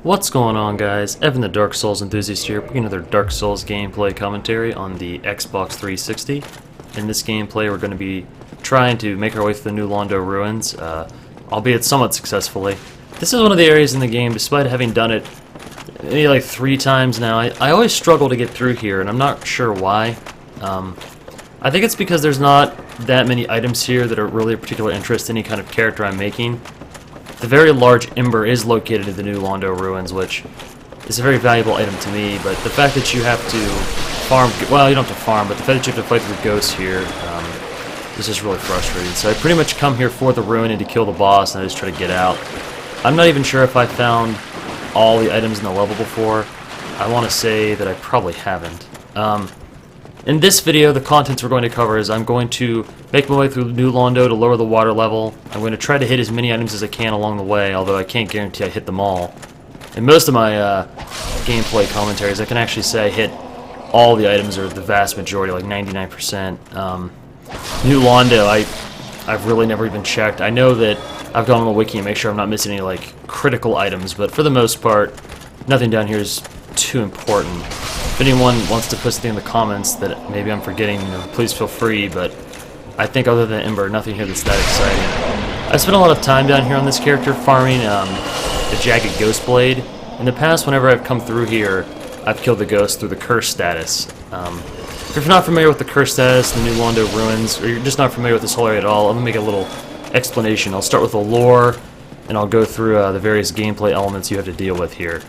What's going on, guys? Evan the Dark Souls enthusiast here, bringing another Dark Souls gameplay commentary on the Xbox 360. In this gameplay we're going to be trying to make our way through the new Londo ruins, albeit somewhat successfully. This is one of the areas in the game, despite having done it maybe like 3 times now, I always struggle to get through here, and I'm not sure why. I think it's because there's not that many items here that are really of particular interest to any kind of character I'm making. The very large Ember is located in the new Londo ruins, which is a very valuable item to me, but the fact that you have to farm, well, you don't have to farm, but the fact that you have to fight through ghosts here is just really frustrating. So I pretty much come here for the ruin and to kill the boss, and I just try to get out. I'm not even sure if I found all the items in the level before. I want to say that I probably haven't. In this video, the contents we're going to cover is I'm going to make my way through New Londo to lower the water level. I'm going to try to hit as many items as I can along the way, although I can't guarantee I hit them all. In most of my gameplay commentaries, I can actually say I hit all the items, or the vast majority, like 99%. New Londo, I've really never even checked. I know that I've gone on the wiki and make sure I'm not missing any like critical items, but for the most part, nothing down here is too important. If anyone wants to put something in the comments that maybe I'm forgetting, please feel free, but I think other than Ember, nothing here that's that exciting. I spent a lot of time down here on this character farming the Jagged Ghost Blade. In the past, whenever I've come through here, I've killed the ghost through the curse status. If you're not familiar with the curse status, the new Londo ruins, or you're just not familiar with this whole area at all, I'm going to make a little explanation. I'll start with the lore, and I'll go through the various gameplay elements you have to deal with here.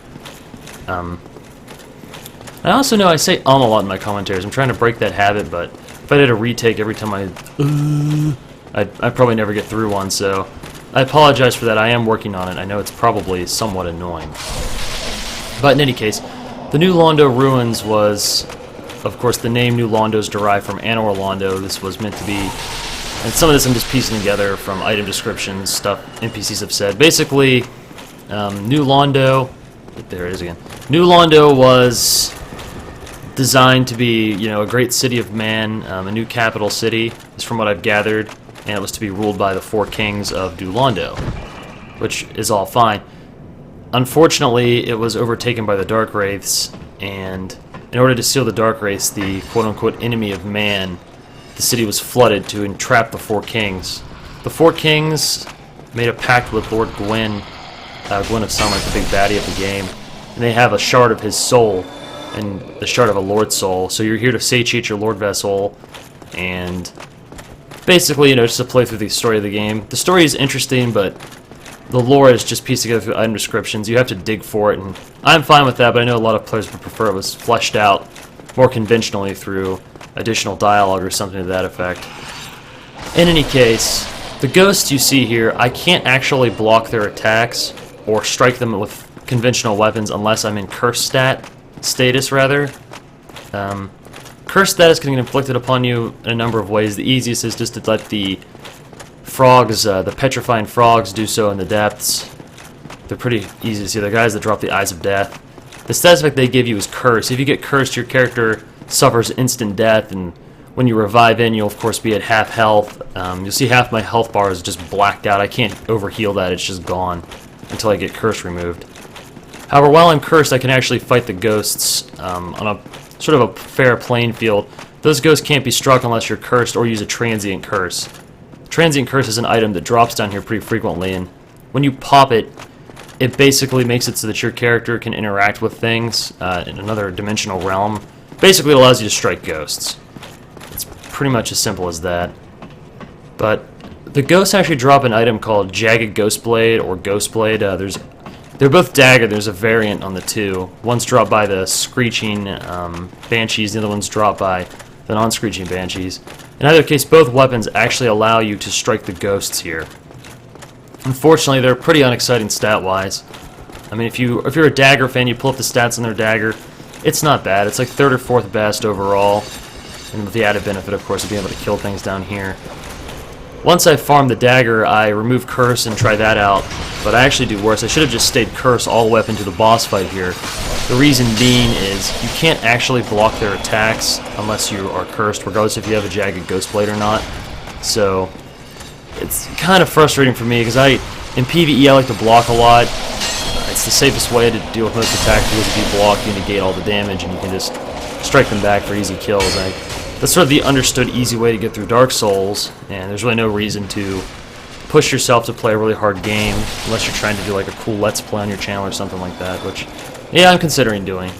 I also know I say a lot in my commentaries. I'm trying to break that habit, but if I did a retake every time I'd probably never get through one, so I apologize for that. I am working on it. I know it's probably somewhat annoying. But in any case, the new Londo ruins was, of course, the name New Londo is derived from Anor Londo. This was meant to be, and some of this I'm just piecing together from item descriptions, stuff NPCs have said. Basically, New Londo, there it is again. New Londo was designed to be, a great city of man, a new capital city, is from what I've gathered, and it was to be ruled by the 4 kings of New Londo, which is all fine. Unfortunately, it was overtaken by the Dark Wraiths, and in order to seal the Dark Wraiths, the quote-unquote enemy of man, the city was flooded to entrap the 4 kings. The 4 kings made a pact with Lord Gwyn of Summer, the big baddie of the game, and they have a shard of his soul, and the shard of a Lord soul. So you're here to satiate your Lord vessel, and basically, just to play through the story of the game. The story is interesting, but the lore is just pieced together through item descriptions. You have to dig for it, and I'm fine with that, but I know a lot of players would prefer it was fleshed out more conventionally through additional dialogue or something to that effect. In any case, the ghosts you see here, I can't actually block their attacks or strike them with conventional weapons unless I'm in curse status. Curse status can get inflicted upon you in a number of ways. The easiest is just to let the frogs, the petrifying frogs, do so in the depths. They're pretty easy to see. They're guys that drop the Eyes of Death. The status effect they give you is curse. If you get cursed, your character suffers instant death, and when you revive you'll of course be at half health. You'll see half my health bar is just blacked out. I can't overheal that. It's just gone until I get curse removed. However, while I'm cursed, I can actually fight the ghosts on a sort of a fair playing field. Those ghosts can't be struck unless you're cursed or use a transient curse. Transient curse is an item that drops down here pretty frequently, and when you pop it, it basically makes it so that your character can interact with things in another dimensional realm. Basically, it allows you to strike ghosts. It's pretty much as simple as that. But the ghosts actually drop an item called Jagged Ghost Blade or Ghost Blade. They're both dagger. There's a variant on the two. One's dropped by the Screeching Banshees, the other one's dropped by the non-Screeching Banshees. In either case, both weapons actually allow you to strike the ghosts here. Unfortunately, they're pretty unexciting stat-wise. I mean, if you're a dagger fan, you pull up the stats on their dagger, it's not bad. It's like 3rd or 4th best overall, and with the added benefit, of course, of being able to kill things down here. Once I farm the dagger, I remove curse and try that out, but I actually do worse. I should have just stayed curse all the way up into the boss fight here. The reason being is you can't actually block their attacks unless you are cursed, regardless if you have a Jagged Ghost Blade or not. So it's kind of frustrating for me because in PvE I like to block a lot. I it's the safest way to deal with most attacks, because if you block, you negate all the damage, and you can just strike them back for easy kills. That's sort of the understood easy way to get through Dark Souls, and there's really no reason to push yourself to play a really hard game unless you're trying to do like a cool Let's Play on your channel or something like that, which, yeah, I'm considering doing.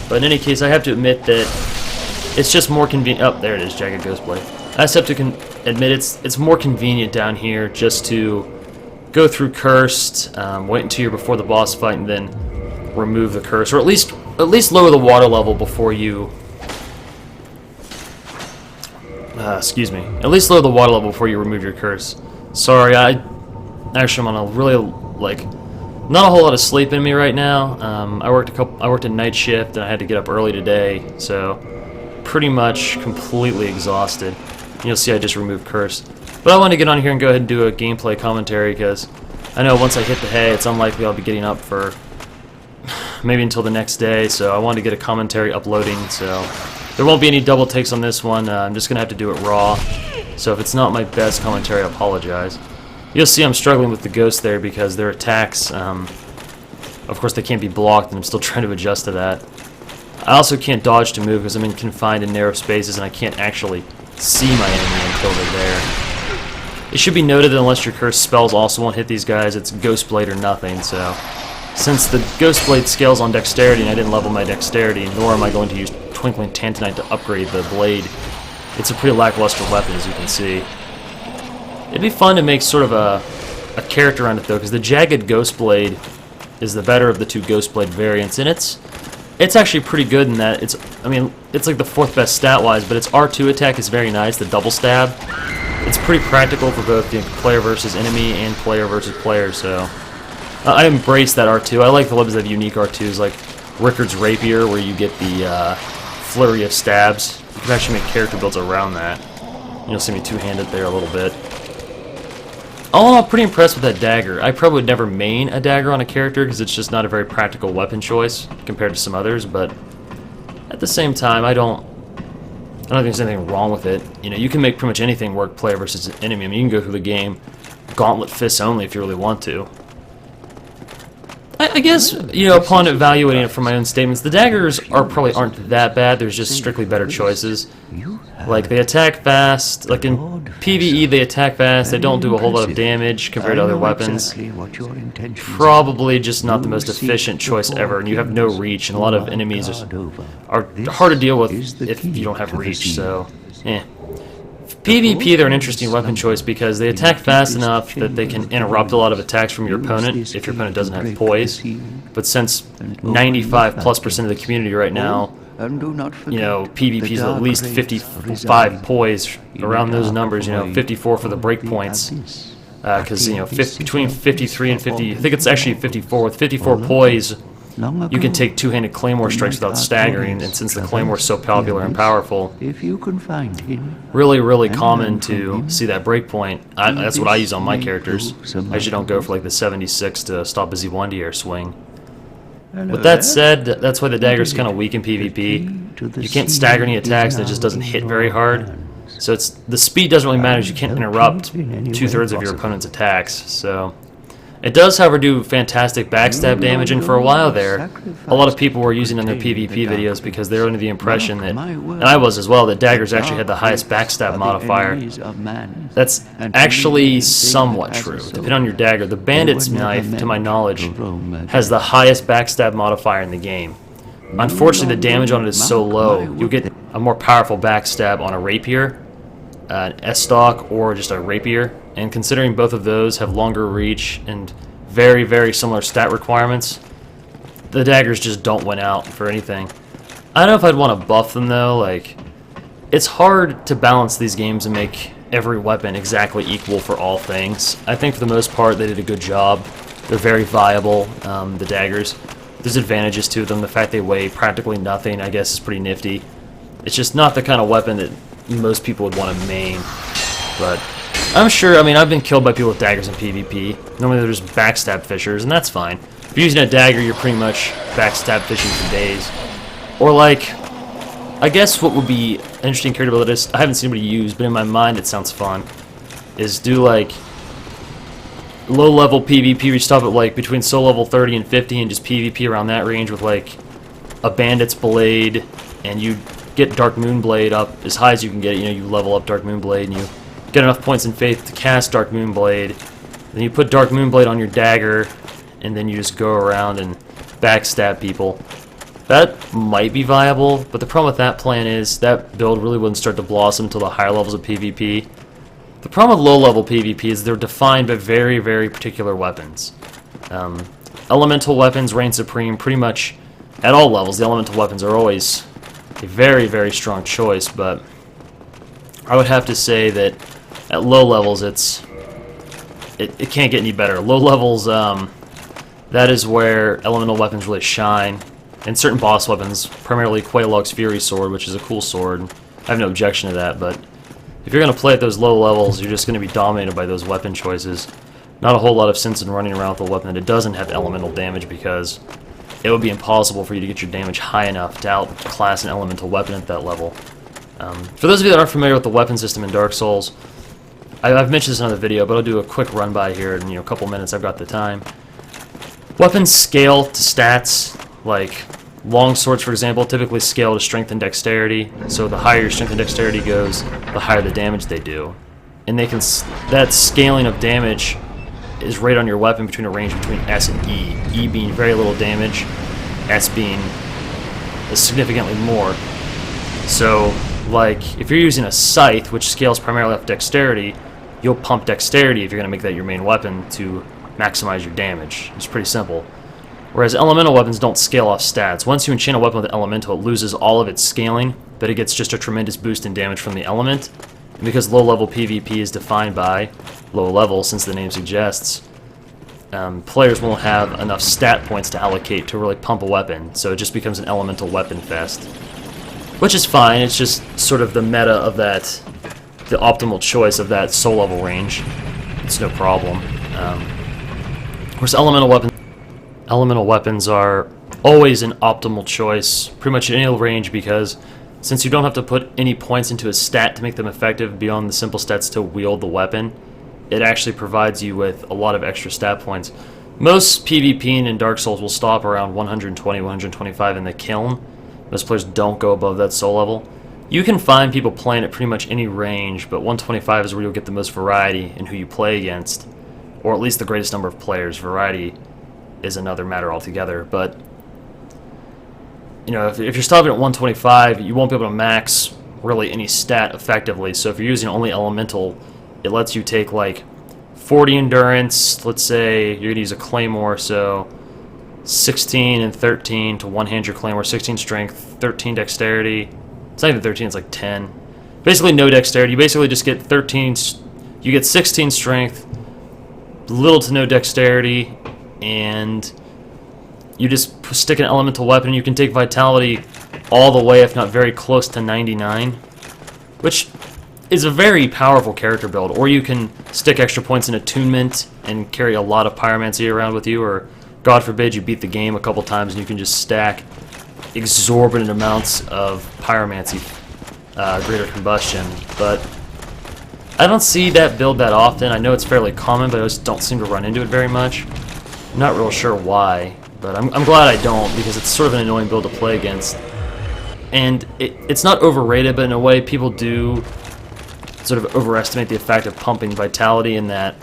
But in any case, I have to admit that it's just more convenient. Oh, there it is, Jagged Ghostblade. I just have to admit it's more convenient down here just to go through Cursed, wait until you're before the boss fight, and then remove the curse, or at least lower the water level before you. Excuse me. At least lower the water level before you remove your curse. Sorry, I'm on a really not a whole lot of sleep in me right now. I worked a night shift and I had to get up early today, so pretty much completely exhausted. You'll see I just removed curse. But I want to get on here and go ahead and do a gameplay commentary, because I know once I hit the hay, it's unlikely I'll be getting up for maybe until the next day, so I wanted to get a commentary uploading, so there won't be any double takes on this one. I'm just going to have to do it raw, so if it's not my best commentary, I apologize. You'll see I'm struggling with the ghosts there because their attacks, of course they can't be blocked, and I'm still trying to adjust to that. I also can't dodge to move because I'm confined in narrow spaces and I can't actually see my enemy until they're there. It should be noted that unless your cursed spells also won't hit these guys, it's Ghostblade or nothing, so since the Ghostblade scales on dexterity and I didn't level my dexterity, nor am I going to use Twinkling Tantanite to upgrade the blade, it's a pretty lackluster weapon, as you can see. It'd be fun to make sort of a character on it, though, because the Jagged Ghostblade is the better of the two Ghostblade variants, and it's actually pretty good in that it's like the 4th best stat-wise, but its R2 attack is very nice, the double stab. It's pretty practical for both the player versus enemy and player versus player, so I embrace that R2. I like the weapons that have unique R2s, like Rickard's Rapier, where you get the flurry of stabs. You can actually make character builds around that. You'll see me two-handed there a little bit. Oh, I'm pretty impressed with that dagger. I probably would never main a dagger on a character because it's just not a very practical weapon choice compared to some others, but at the same time, I don't think there's anything wrong with it. You know, you can make pretty much anything work player versus enemy. I mean, you can go through the game gauntlet fists only if you really want to. I guess, you know, upon evaluating it from my own statements, the daggers aren't that bad. There's just strictly better choices. Like, they attack fast. Like, in PvE, they attack fast. They don't do a whole lot of damage compared to other weapons. Probably just not the most efficient choice ever, and you have no reach, and a lot of enemies are hard to deal with if you don't have reach, so, eh. PvP, they're an interesting weapon choice because they attack fast enough that they can interrupt a lot of attacks from your opponent if your opponent doesn't have poise. But since 95+% of the community right now, you know, PvP is at least 55 poise, around those numbers, you know, 54 for the breakpoints. Because, you know, between 53 and 50, I think it's actually 54. With 54 poise, you can take two-handed claymore strikes without staggering, and since the claymore is so popular and powerful, really common to see that breakpoint. That's what I use on my characters. I usually don't go for like the 76 to stop a Z1 swing. With that said, that's why the dagger is kind of weak in PvP. You can't stagger any attacks, and it just doesn't hit very hard. So the speed doesn't really matter, as you can't interrupt 2/3 of your opponent's attacks. So it does, however, do fantastic backstab damage, and for a while there, a lot of people were using it in their PvP videos because they were under the impression that, and I was as well, that daggers actually had the highest backstab modifier. That's actually somewhat true. Depending on your dagger, the Bandit's knife, to my knowledge, has the highest backstab modifier in the game. Unfortunately, the damage on it is so low, you'll get a more powerful backstab on a rapier, an S-stock, or just a rapier. And considering both of those have longer reach and very similar stat requirements, the daggers just don't win out for anything. I don't know if I'd want to buff them, though. Like, it's hard to balance these games and make every weapon exactly equal for all things. I think for the most part they did a good job. They're very viable, the daggers. There's advantages to them. The fact they weigh practically nothing, I guess, is pretty nifty. It's just not the kind of weapon that most people would want to main. But I'm sure, I mean, I've been killed by people with daggers in PvP. Normally there's backstab fishers, and that's fine. If you're using a dagger, you're pretty much backstab fishing for days. Or like, I guess what would be an interesting character build I haven't seen anybody use, but in my mind it sounds fun, is do like low-level PvP, we stop at like between soul level 30 and 50 and just PvP around that range with like a Bandit's Blade, and you get Dark Moonblade up as high as you can get it. You know, you level up Dark Moonblade and you get enough points in Faith to cast Dark Moonblade. Then you put Dark Moonblade on your dagger, and then you just go around and backstab people. That might be viable, but the problem with that plan is that build really wouldn't start to blossom until the higher levels of PvP. The problem with low-level PvP is they're defined by very, very particular weapons. Elemental weapons reign supreme pretty much at all levels. The elemental weapons are always a very, very strong choice, but I would have to say that at low levels it can't get any better. Low levels, that is where elemental weapons really shine. And certain boss weapons, primarily Quaylog's Fury Sword, which is a cool sword. I have no objection to that, but if you're going to play at those low levels, you're just going to be dominated by those weapon choices. Not a whole lot of sense in running around with a weapon that doesn't have elemental damage, because it would be impossible for you to get your damage high enough to outclass an elemental weapon at that level. For those of you that aren't familiar with the weapon system in Dark Souls, I've mentioned this in another video, but I'll do a quick run by here in a couple minutes. I've got the time. Weapons scale to stats, like long swords, for example, typically scale to strength and dexterity. So the higher your strength and dexterity goes, the higher the damage they do. And they can that scaling of damage is right on your weapon between a range between S and E. E being very little damage, S being significantly more. So, like, if you're using a scythe, which scales primarily off dexterity, you'll pump dexterity if you're going to make that your main weapon to maximize your damage. It's pretty simple. Whereas elemental weapons don't scale off stats. Once you enchant a weapon with elemental, it loses all of its scaling, but it gets just a tremendous boost in damage from the element. And because low-level PvP is defined by low level, since the name suggests, players won't have enough stat points to allocate to really pump a weapon, so it just becomes an elemental weapon fest. Which is fine, it's just sort of the meta of that, the optimal choice of that soul level range. It's no problem. Of course, elemental weapons are always an optimal choice, pretty much in any range, because since you don't have to put any points into a stat to make them effective beyond the simple stats to wield the weapon, it actually provides you with a lot of extra stat points. Most PvPing in Dark Souls will stop around 120, 125 in the kiln. Most players don't go above that soul level. You can find people playing at pretty much any range, but 125 is where you'll get the most variety in who you play against, or at least the greatest number of players. Variety is another matter altogether, but you know, if you're stopping at 125, you won't be able to max really any stat effectively. So if you're using only elemental, it lets you take like 40 endurance, let's say you're going to use a claymore, so 16 and 13 to one-hand your claymore, 16 strength, 13 dexterity. It's not even 13, it's like 10. Basically no dexterity. You basically just get 13, you get 16 strength, little to no dexterity, and you just stick an elemental weapon, and you can take vitality all the way, if not very close to 99, which is a very powerful character build. Or you can stick extra points in attunement and carry a lot of pyromancy around with you, or God forbid you beat the game a couple times and you can just stack exorbitant amounts of pyromancy, greater combustion. But I don't see that build that often. I know it's fairly common, but I just don't seem to run into it very much. I'm not real sure why. But I'm glad I don't, because it's sort of an annoying build to play against. And it's not overrated, but in a way people do sort of overestimate the effect of pumping vitality, in that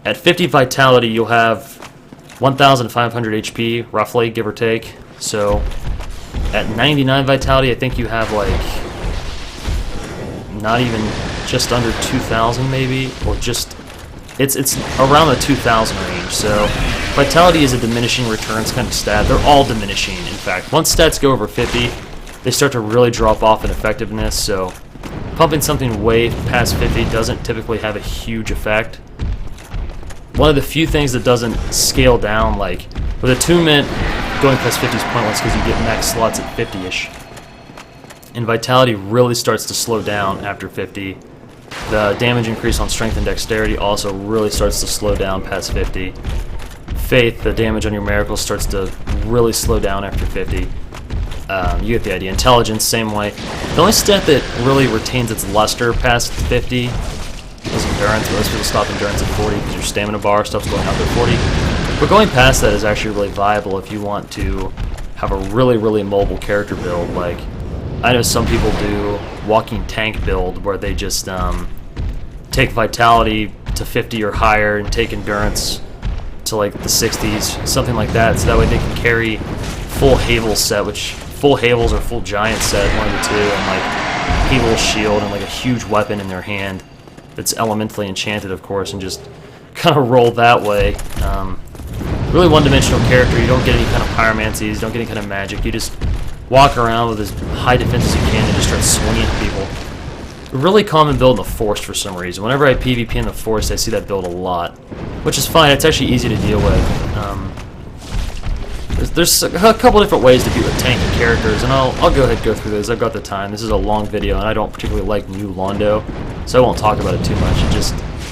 at 50 vitality you'll have 1,500 HP, roughly, give or take. So at 99 vitality, I think you have like not even just under 2,000 maybe, or just it's around the 2,000 range. So vitality is a diminishing returns kind of stat. They're all diminishing, in fact. Once stats go over 50, they start to really drop off in effectiveness, so pumping something way past 50 doesn't typically have a huge effect. One of the few things that doesn't scale down, like with attunement, going past 50 is pointless because you get max slots at 50-ish. And vitality really starts to slow down after 50. The damage increase on strength and dexterity also really starts to slow down past 50. Faith, the damage on your miracle starts to really slow down after 50. You get the idea. Intelligence, same way. The only stat that really retains its luster past 50 was endurance. Most people stop endurance at 40 because your stamina bar stuff's going out to 40. But going past that is actually really viable if you want to have a really mobile character build. Like, I know some people do walking tank build where they just take vitality to 50 or higher and take endurance to like the 60s, something like that, so that way they can carry full Havel set, which full Havels or full Giant set, one of the two, and like Havel shield and like a huge weapon in their hand that's elementally enchanted, of course, and just kind of roll that way. Really one-dimensional character. You don't get any kind of pyromancies, you don't get any kind of magic. You just walk around with as high defense as you can and just start swinging at people. Really common build in the Forest for some reason. Whenever I PvP in the Forest, I see that build a lot, which is fine. It's actually easy to deal with. There's a couple different ways to beat with tanky characters, and I'll go ahead and go through those. I've got the time. This is a long video, and I don't particularly like New Londo, so I won't talk about it too much.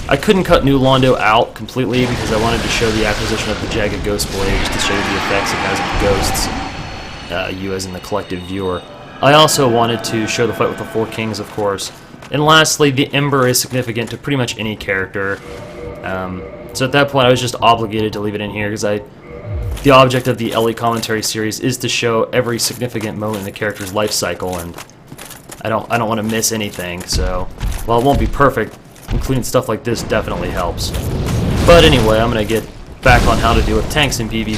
I couldn't cut New Londo out completely because I wanted to show the acquisition of the Jagged Ghost Blade just to show you the effects it has on ghosts, you as in the collective viewer. I also wanted to show the fight with the Four Kings, of course. And lastly, the Ember is significant to pretty much any character. So at that point, I was just obligated to leave it in here because the object of the Elly commentary series is to show every significant moment in the character's life cycle, and I don't want to miss anything. So while it won't be perfect, including stuff like this definitely helps. But anyway, I'm gonna get back on how to deal with tanks in PvP,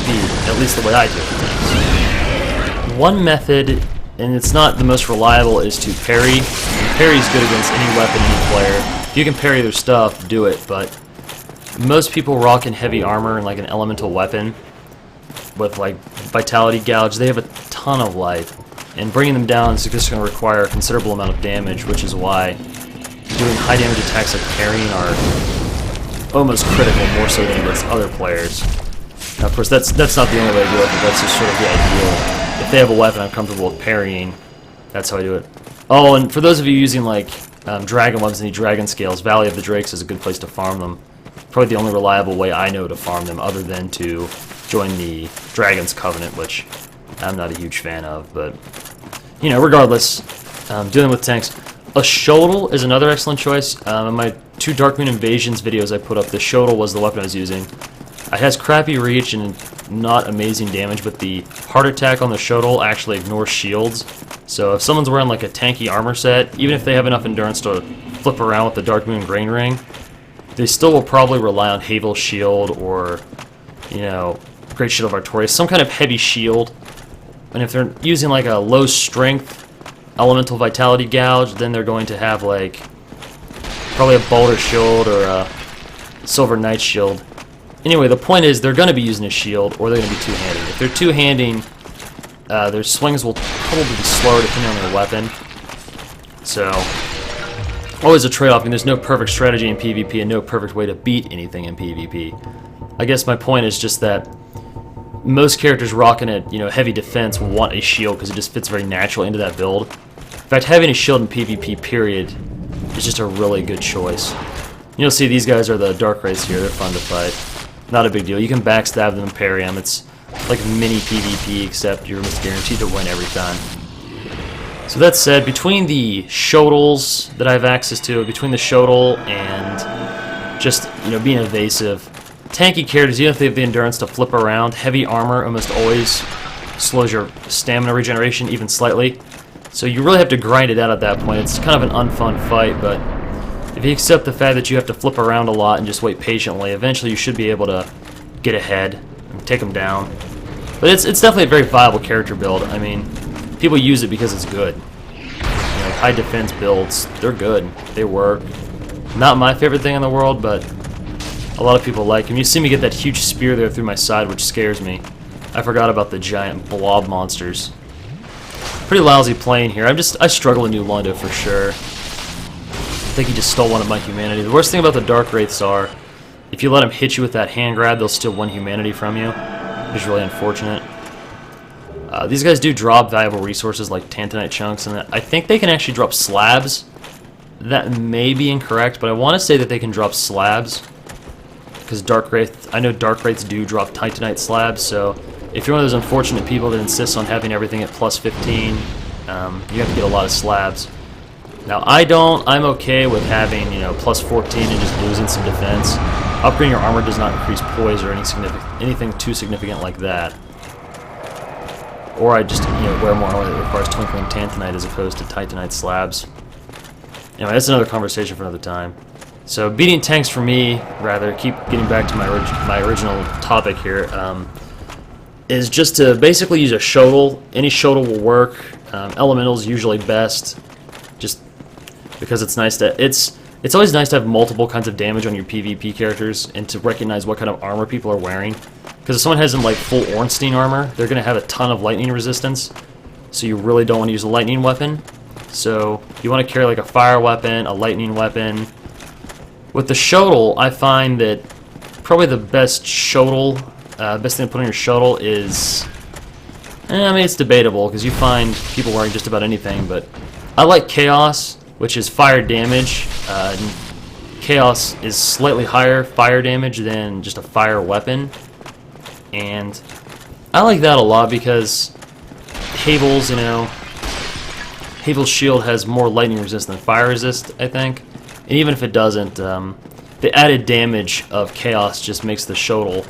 at least the way I do with tanks. One method, and it's not the most reliable, is to parry. And parry's good against any weapon, any player. If you can parry their stuff, do it, but most people rock in heavy armor and like an elemental weapon with like Vitality Gouge. They have a ton of life, and bringing them down is just going to require a considerable amount of damage, which is why doing high damage attacks like parrying are almost critical, more so than against other players. Now, of course, that's not the only way to do it, but that's just sort of the ideal. If they have a weapon I'm comfortable with parrying, that's how I do it. Oh, and for those of you using like dragon weapons and dragon scales, Valley of the Drakes is a good place to farm them. Probably the only reliable way I know to farm them, other than to join the Dragon's Covenant, which I'm not a huge fan of. But you know, regardless, dealing with tanks, a Shodel is another excellent choice. In my 2 Darkmoon Invasions videos I put up, the Shodel was the weapon I was using. It has crappy reach and not amazing damage, but the heart attack on the Shodel actually ignores shields. So if someone's wearing like a tanky armor set, even if they have enough endurance to flip around with the Darkmoon Grain Ring, they still will probably rely on Havel Shield or, you know, Great Shield of Artorias, some kind of heavy shield. And if they're using like a low strength Elemental Vitality Gouge, then they're going to have like probably a Boulder Shield or a Silver Knight Shield. Anyway, the point is they're going to be using a shield, or they're going to be two-handing. If they're two-handing, their swings will probably be slower depending on their weapon. So, always a trade-off. I mean, there's no perfect strategy in PvP and no perfect way to beat anything in PvP. I guess my point is just that most characters rocking at, you know, heavy defense will want a shield because it just fits very naturally into that build. In fact, having a shield in PvP, period, is just a really good choice. You'll see these guys are the Dark Wraiths here. They're fun to fight. Not a big deal. You can backstab them and parry them. It's like mini PvP, except you're almost guaranteed to win every time. So that said, between the Shodels that I have access to, between the Shodel and just, you know, being evasive, tanky characters, even if they have the endurance to flip around, heavy armor almost always slows your stamina regeneration even slightly. So you really have to grind it out at that point. It's kind of an unfun fight, but if you accept the fact that you have to flip around a lot and just wait patiently, eventually you should be able to get ahead and take them down. But it's definitely a very viable character build. I mean, people use it because it's good. You know, high defense builds, they're good. They work. Not my favorite thing in the world, but a lot of people like them. You see me get that huge spear there through my side, which scares me. I forgot about the giant blob monsters. Pretty lousy playing here. I struggle with New Londo for sure. I think he just stole one of my humanity. The worst thing about the Dark Wraiths are, if you let them hit you with that hand grab, they'll steal 1 humanity from you, which is really unfortunate. These guys do drop valuable resources like Tantanite chunks, and I think they can actually drop slabs. That may be incorrect, but I want to say that they can drop slabs, because I know Dark Wraiths do drop Titanite slabs, so if you're one of those unfortunate people that insists on having everything at plus 15, you have to get a lot of slabs. Now I'm okay with having, you know, plus 14 and just losing some defense. Upgrading your armor does not increase poise or anything too significant like that. Or I just, you know, wear more armor that requires twinkling tantanite as opposed to titanite slabs. Anyway, that's another conversation for another time. So beating tanks for me, rather, keep getting back to my original topic here, is just to basically use a shuttle. Any shuttle will work. Elemental's usually best, just because it's nice to it's always nice to have multiple kinds of damage on your PvP characters and to recognize what kind of armor people are wearing. Because if someone has like full Ornstein armor, they're going to have a ton of lightning resistance, so you really don't want to use a lightning weapon. So you want to carry like a fire weapon, a lightning weapon. With the shuttle, I find that probably the best thing to put on your shuttle is, I mean, it's debatable because you find people wearing just about anything, but I like Chaos, which is fire damage. Chaos is slightly higher fire damage than just a fire weapon, and I like that a lot because Havel's, you know, Havel's shield has more lightning resist than fire resist, I think. And even if it doesn't, the added damage of Chaos just makes the shuttle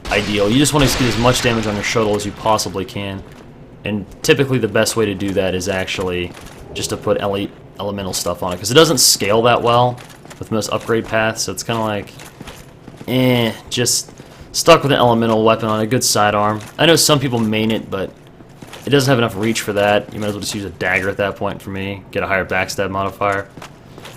ideal. You just want to get as much damage on your shuttle as you possibly can. And typically the best way to do that is actually just to put elemental stuff on it, because it doesn't scale that well with most upgrade paths, so it's kind of like, just stuck with an elemental weapon on a good sidearm. I know some people main it, but it doesn't have enough reach for that. You might as well just use a dagger at that point for me, get a higher backstab modifier.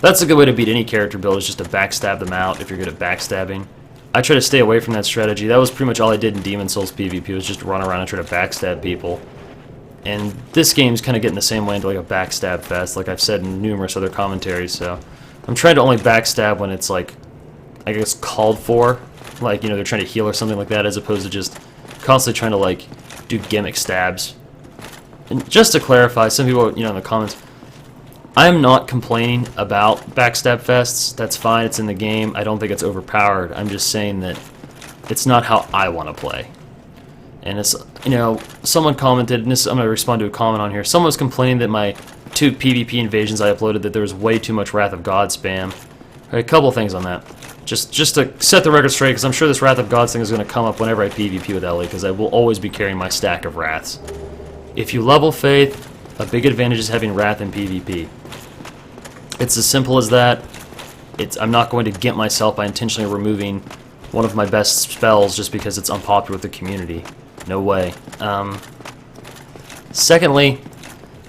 That's a good way to beat any character build, is just to backstab them out if you're good at backstabbing. I try to stay away from that strategy. That was pretty much all I did in Demon Souls PvP, was just run around and try to backstab people. And this game's kind of getting the same way into like a backstab fest, like I've said in numerous other commentaries, so I'm trying to only backstab when it's like, I guess, called for. Like, you know, they're trying to heal or something like that, as opposed to just constantly trying to like do gimmick stabs. And just to clarify, some people, you know, in the comments, I am not complaining about backstab fests. That's fine, it's in the game. I don't think it's overpowered. I'm just saying that it's not how I want to play. And it's, you know, someone commented, and this, I'm going to respond to a comment on here. Someone was complaining that my 2 PvP invasions I uploaded, that there was way too much Wrath of God spam. A couple things on that. Just to set the record straight, because I'm sure this Wrath of Gods thing is going to come up whenever I PvP with Elly, because I will always be carrying my stack of Wraths. If you level Faith, a big advantage is having Wrath in PvP. It's as simple as that. I'm not going to gimp myself by intentionally removing one of my best spells just because it's unpopular with the community. No way. Secondly,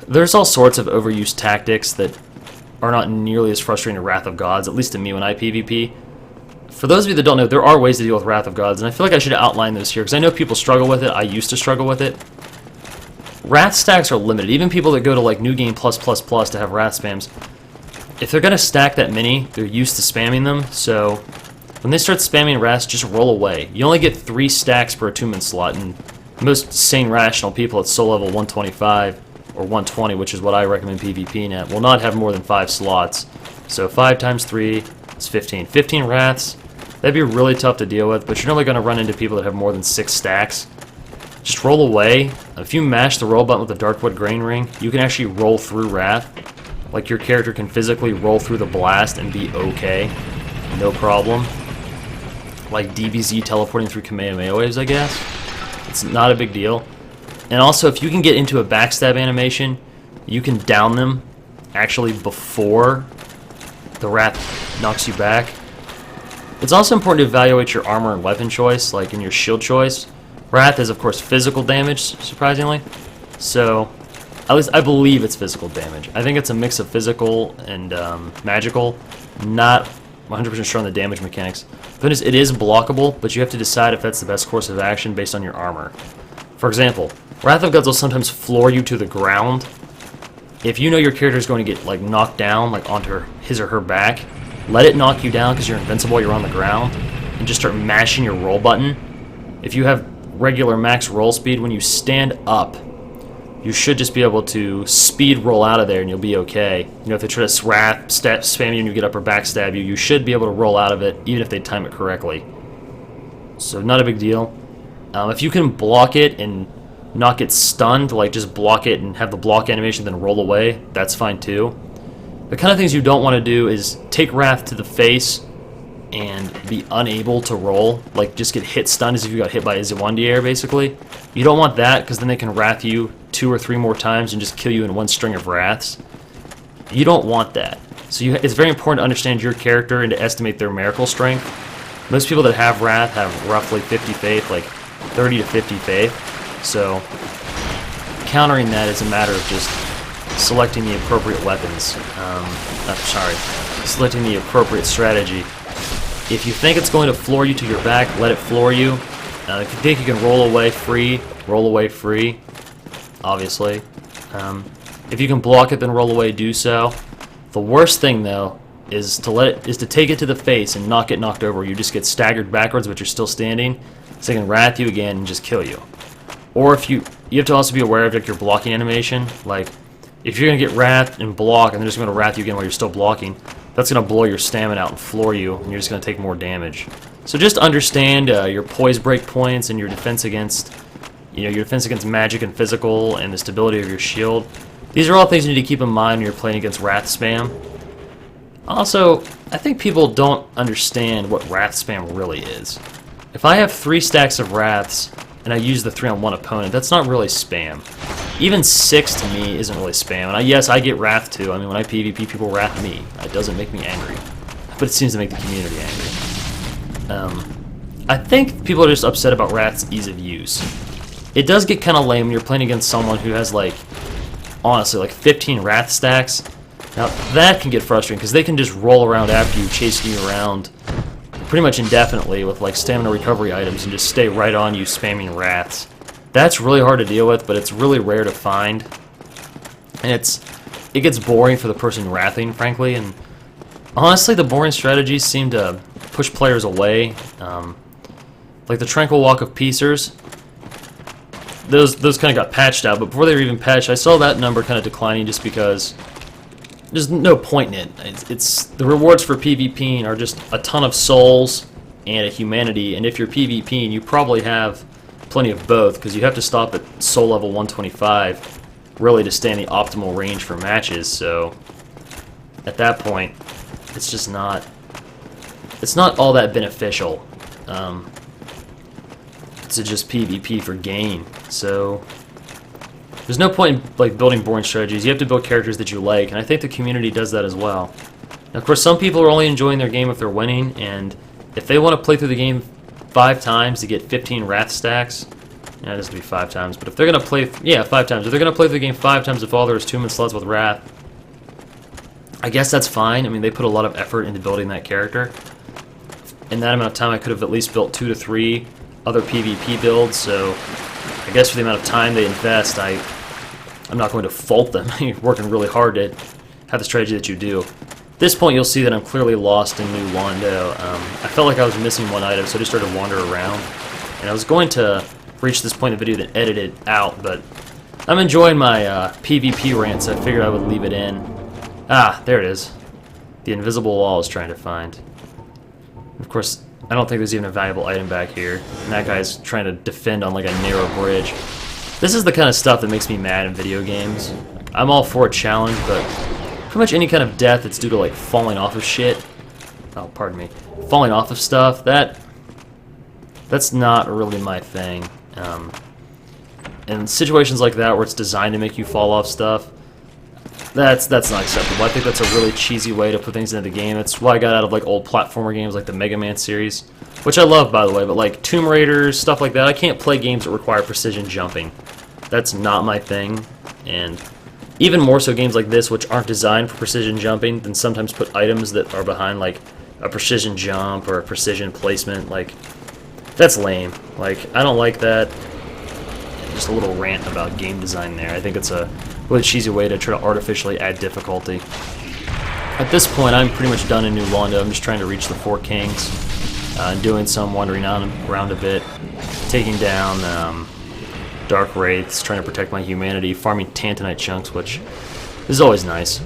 there's all sorts of overused tactics that are not nearly as frustrating as Wrath of Gods, at least to me when I PvP. For those of you that don't know, there are ways to deal with Wrath of Gods, and I feel like I should outline those here, because I know people struggle with it. I used to struggle with it. Wrath stacks are limited. Even people that go to like New Game plus to have Wrath spams, if they're going to stack that many, they're used to spamming them, so when they start spamming Wraths, just roll away. You only get 3 stacks per attunement slot, and most sane, rational people at soul level 125 or 120, which is what I recommend PvPing at, will not have more than 5 slots. So 5 times 3 is 15. 15 Wraths, that'd be really tough to deal with, but you're only going to run into people that have more than 6 stacks. Just roll away. If you mash the roll button with the Darkwood Grain Ring, you can actually roll through Wrath. Like, your character can physically roll through the blast and be okay. No problem. Like DBZ teleporting through Kamehameha waves, I guess. It's not a big deal. And also, if you can get into a backstab animation, you can down them actually before the Wrath knocks you back. It's also important to evaluate your armor and weapon choice, like in your shield choice. Wrath is, of course, physical damage, surprisingly. So, at least I believe it's physical damage. I think it's a mix of physical and magical. Not 100% sure on the damage mechanics. But it is blockable, but you have to decide if that's the best course of action based on your armor. For example, Wrath of Gods will sometimes floor you to the ground. If you know your character is going to get like knocked down, like onto his or her back, let it knock you down because you're invincible, you're on the ground, and just start mashing your roll button. If you have regular max roll speed, when you stand up, you should just be able to speed roll out of there and you'll be okay. You know, if they try to spam you and you get up or backstab you, you should be able to roll out of it even if they time it correctly. So not a big deal. If you can block it and not get stunned, like just block it and have the block animation then roll away, that's fine too. The kind of things you don't want to do is take Wrath to the face and be unable to roll, like just get hit stunned as if you got hit by a Zewandier, basically. You don't want that, because then they can Wrath you 2 or 3 more times and just kill you in one string of Wraths. You don't want that. So it's very important to understand your character and to estimate their miracle strength. Most people that have Wrath have roughly 50 faith, like 30 to 50 faith. So countering that is a matter of just selecting the appropriate weapons. Selecting the appropriate strategy. If you think it's going to floor you to your back, let it floor you. If you think you can roll away free, obviously. If you can block it, then roll away, do so. The worst thing, though, is to take it to the face and not get knocked over. You just get staggered backwards, but you're still standing, so they can Wrath you again and just kill you. Or if you have to also be aware of like your blocking animation. Like, if you're gonna get Wrath and block, and they're just gonna Wrath you again while you're still blocking, that's gonna blow your stamina out and floor you, and you're just gonna take more damage. So just understand your poise break points and your defense against, your defense against magic and physical, and the stability of your shield. These are all things you need to keep in mind when you're playing against Wrath spam. Also, I think people don't understand what Wrath spam really is. If I have 3 stacks of Wraths and I use the 3-on-1 opponent, that's not really spam. Even 6 to me isn't really spam. And yes, I get Wrath too. I mean, when I PvP, people Wrath me. It doesn't make me angry, but it seems to make the community angry. I think people are just upset about Wrath's ease of use. It does get kind of lame when you're playing against someone who has, like, honestly, like 15 Wrath stacks. Now, that can get frustrating, because they can just roll around after you, chasing you around pretty much indefinitely with, like, stamina recovery items and just stay right on you, spamming Wraths. That's really hard to deal with, but it's really rare to find. And it gets boring for the person wrathing, frankly, and honestly, the boring strategies seem to push players away. Like the Tranquil Walk of Piecers, those kind of got patched out, but before they were even patched, I saw that number kind of declining just because there's no point in it. It's the rewards for PvPing are just a ton of souls and a humanity, and if you're PvPing, you probably have plenty of both, because you have to stop at soul level 125 really to stay in the optimal range for matches. So at that point, it's just not all that beneficial to just PvP for gain. So there's no point in like building boring strategies. You have to build characters that you like, and I think the community does that as well. Now, of course, some people are only enjoying their game if they're winning, and if they want to play through the game 5 times to get 15 Wrath stacks, yeah, this would be 5 times, but if they're gonna play, 5 times. If they're gonna play through the game 5 times with all their attunement slots with Wrath, I guess that's fine. I mean, they put a lot of effort into building that character. In that amount of time, I could have at least built 2 to 3 other PvP builds. So I guess for the amount of time they invest, I'm not going to fault them. You're working really hard to have the strategy that you do. At this point, you'll see that I'm clearly lost in New Londo. I felt like I was missing one item, so I just started to wander around. And I was going to reach this point in the video and edit it out, but I'm enjoying my PvP rant, so I figured I would leave it in. Ah, there it is. The invisible wall I was trying to find. Of course, I don't think there's even a valuable item back here. And that guy's trying to defend on like a narrow bridge. This is the kind of stuff that makes me mad in video games. I'm all for a challenge, but pretty much any kind of death that's due to like falling off of shit. Oh, pardon me. Falling off of stuff, that's not really my thing. In situations like that where it's designed to make you fall off stuff, that's not acceptable. I think that's a really cheesy way to put things into the game. That's why I got out of like old platformer games like the Mega Man series, which I love, by the way, but like Tomb Raider, stuff like that, I can't play games that require precision jumping. That's not my thing, and even more so games like this, which aren't designed for precision jumping, then sometimes put items that are behind like a precision jump or a precision placement. Like, that's lame. Like, I don't like that. Just a little rant about game design there. I think it's a really cheesy way to try to artificially add difficulty. At this point, I'm pretty much done in New Londo. I'm just trying to reach the 4 Kings, doing some wandering around a bit, taking down Dark Wraiths, trying to protect my humanity, farming Tantanite chunks, which is always nice.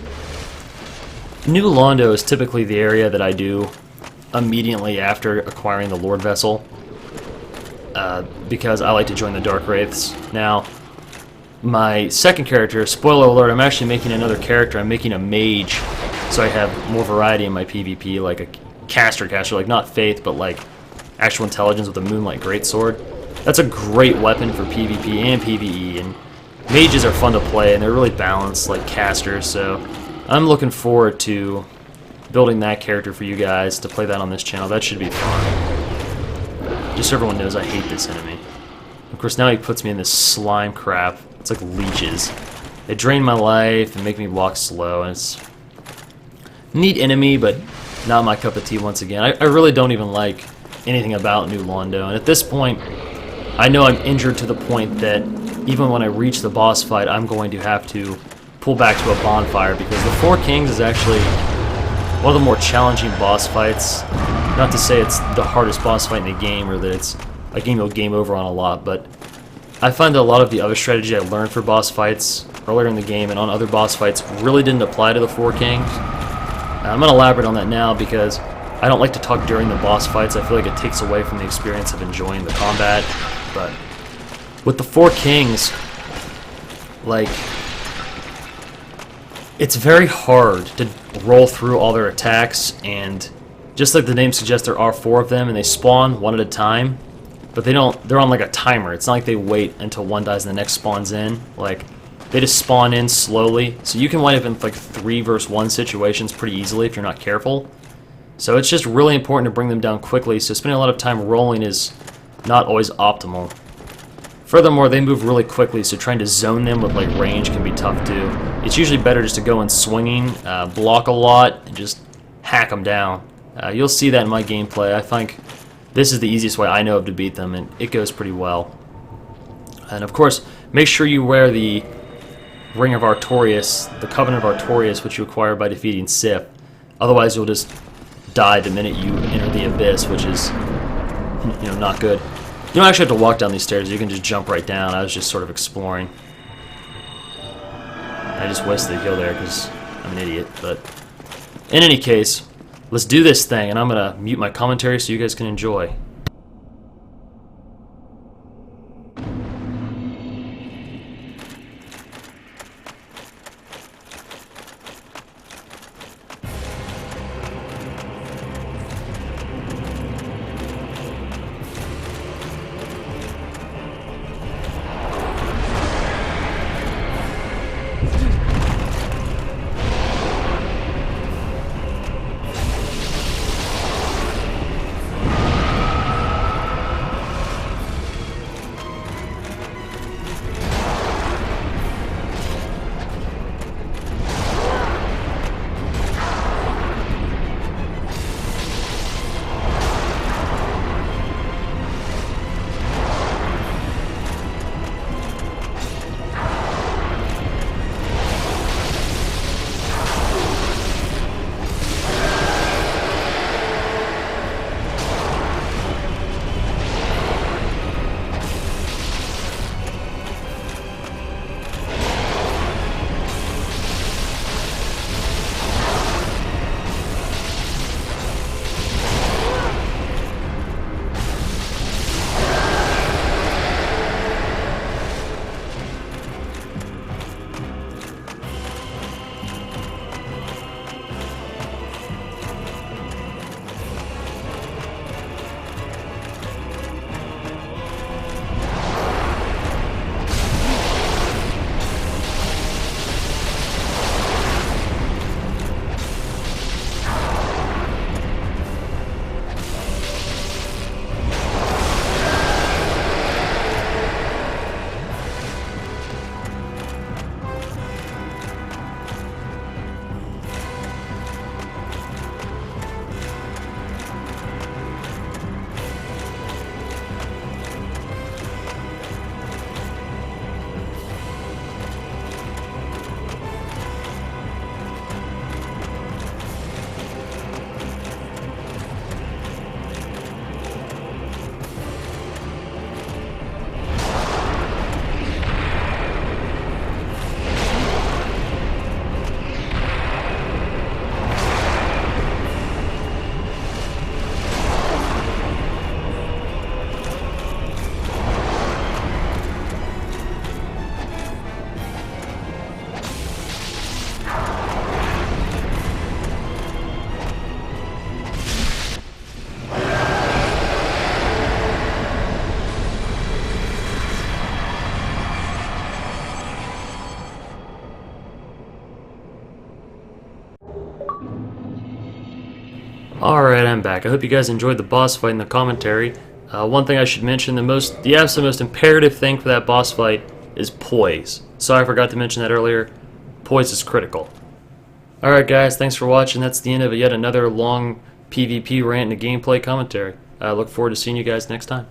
New Londo is typically the area that I do immediately after acquiring the Lord Vessel, because I like to join the Dark Wraiths. Now, my second character, spoiler alert, I'm actually making another character. I'm making a mage so I have more variety in my PvP, like a caster, like not faith, but like actual intelligence with a Moonlight Greatsword. That's a great weapon for PvP and PvE, and mages are fun to play, and they're really balanced like casters, so I'm looking forward to building that character for you guys to play that on this channel. That should be fun. Just so everyone knows I hate this enemy. Of course, now he puts me in this slime crap. It's like leeches. They drain my life and make me walk slow, and it's a neat enemy, but not my cup of tea once again. I really don't even like anything about New Londo, and at this point, I know I'm injured to the point that even when I reach the boss fight, I'm going to have to pull back to a bonfire, because the Four Kings is actually one of the more challenging boss fights. Not to say it's the hardest boss fight in the game, or that it's a game you'll game over on a lot, but I find that a lot of the other strategy I learned for boss fights earlier in the game and on other boss fights really didn't apply to the Four Kings. I'm going to elaborate on that now because I don't like to talk during the boss fights. I feel like it takes away from the experience of enjoying the combat. But with the Four Kings, like, it's very hard to roll through all their attacks, and just like the name suggests, there are 4 of them, and they spawn one at a time, but they're on like a timer. It's not like they wait until one dies and the next spawns in. Like, they just spawn in slowly, so you can wind up in like 3 versus 1 situations pretty easily if you're not careful. So it's just really important to bring them down quickly, so spending a lot of time rolling is not always optimal. Furthermore, they move really quickly, so trying to zone them with like range can be tough too. It's usually better just to go in swinging, block a lot, and just hack them down. You'll see that in my gameplay. I think this is the easiest way I know of to beat them, and it goes pretty well. And of course, make sure you wear the Ring of Artorias, the Covenant of Artorias, which you acquire by defeating Sif. Otherwise, you'll just die the minute you enter the Abyss, which is, you know, not good. You don't actually have to walk down these stairs, you can just jump right down. I was just sort of exploring. I just wasted the heal there because I'm an idiot, but in any case, let's do this thing, and I'm going to mute my commentary so you guys can enjoy. Alright, I'm back. I hope you guys enjoyed the boss fight and the commentary. One thing I should mention, the absolute most imperative thing for that boss fight is poise. Sorry I forgot to mention that earlier. Poise is critical. Alright guys, thanks for watching. That's the end of yet another long PvP rant and gameplay commentary. I look forward to seeing you guys next time.